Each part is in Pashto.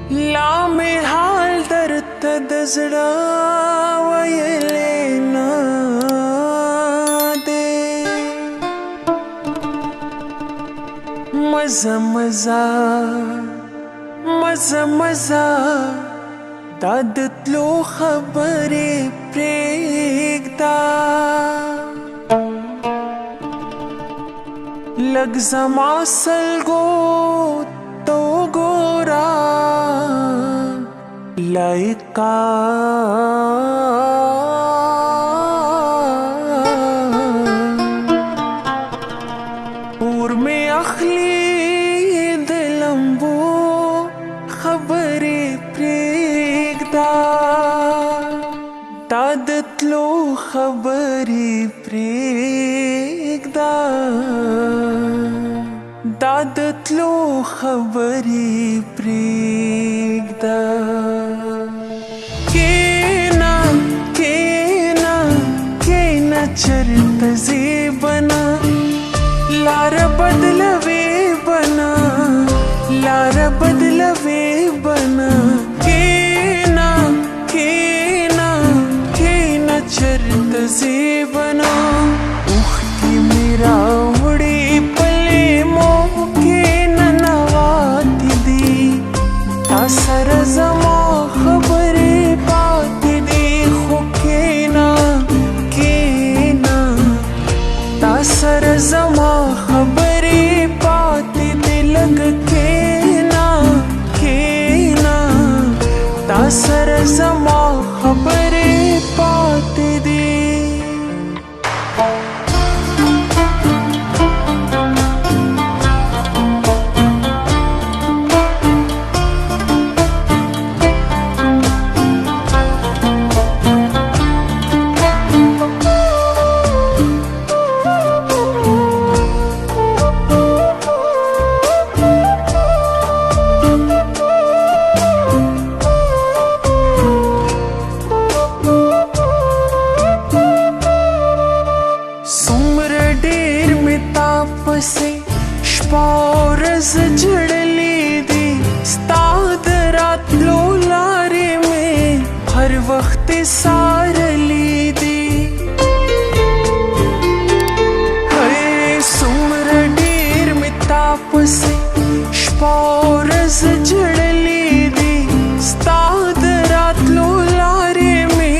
لا مې حال درته د زړه ویلې نه دی مزه مزه دا د تلو خبرې پرېږده لږ زما سلګو تو ګوره لایقه اور مې اخلي د لمبو خبرې پرېږده دا د تلو خبرې پرېږده دا د تلو خبرې پرېږده کېنه چرته ځې بنه لاره بدلوې بنه لاره بدلوې بنه کېنه چرته ځې بنه اوښکې مې راوړې په لیمو کې ننواتې دي تا سره زما خبرې پاتې دي خو کېنه تا سره زما خبرې پاتې دي لږ کېنه تا سره زما خبرې پاتې دي شپه ورځ جړلې دي ستا د راتلو لارې مې هر وخت څارلې دي څومره ډېر مې تا پسې شپه ورځ جړلې دي ستا د راتلو لارې مې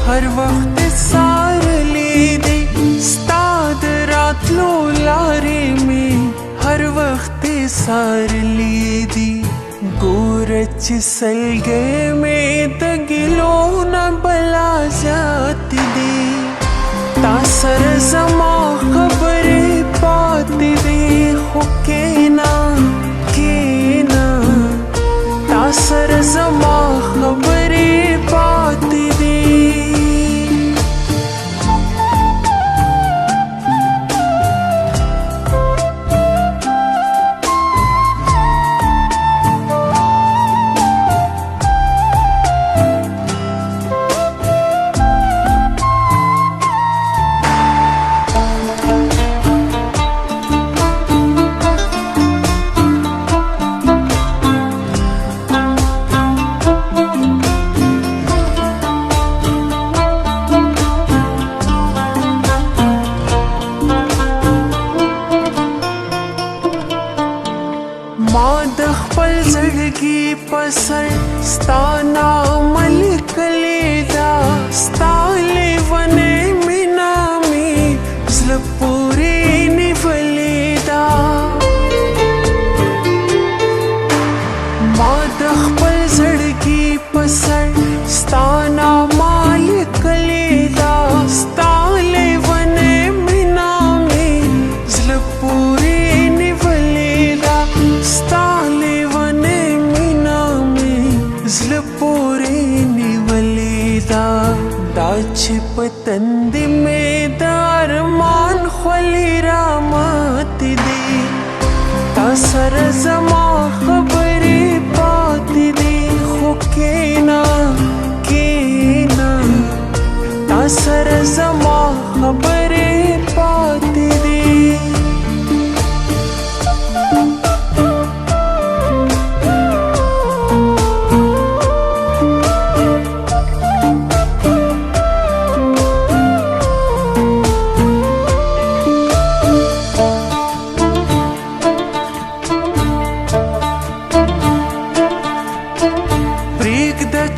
هر وخت څارلې دي ستا د راتلو لارې مې هر وخت سارلی دی ګوره چې سلګۍ مې د ګیلو نه بلا زیات دي تا سره زما خبرې پاتې دي خو کېنه تا سره زما خبرې پاتې دي ما د خپل زړګي په سر ستا نامه لیکلې ده ستا لیونۍ مینه مې زړه پورې نیولې ده ما د خپل زړګي په سر ستا نامه لیکلې ده ستا لیونۍ مینه مې زړه پورې نیولې ده ستا لیونۍ مینه مې زړه پورې نیولې ده دا چې په تندې مې د ارمان خولې راماتې دي تا سره زما خبرې پاتې دي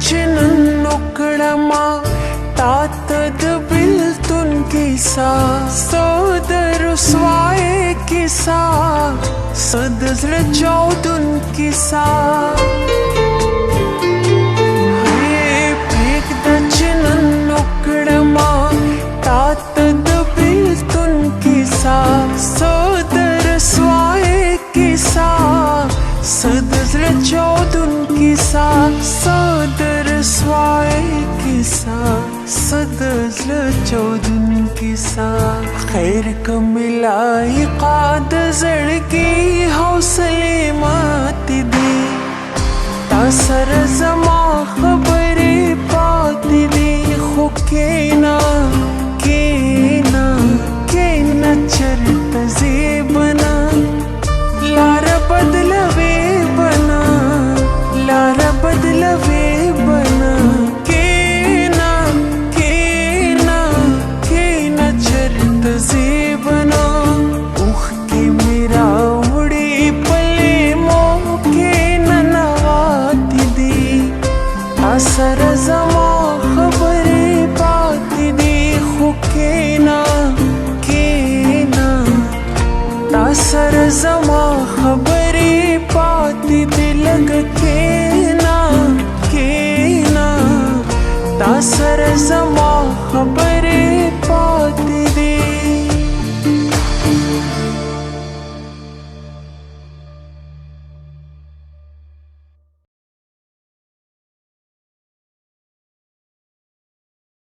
चिनन उकड़मा तातद बिल तुन किसा सोदर स्वाए किसा सदर चौदुन किसा चिनन उकड़मा तातद बिल तुन किसा सोदर स्वाए किसा सदर चौदुन किसा सदर स्वाए किसा सदर चौदुन किसा खैर का मिलाई काद जड़की हौसले माती दे तासर जमा खबरे पाती दे खो केना चरत जेबना लारा बदलवे बना लारा बदलवे बना केना चरत जेबना उख के मेरा उड़ी पले मोके नवाती दे असर जमा खबरे पाती दे खुकेना तासर जमा खबरे पाती दे लग केना तासर जमा खबर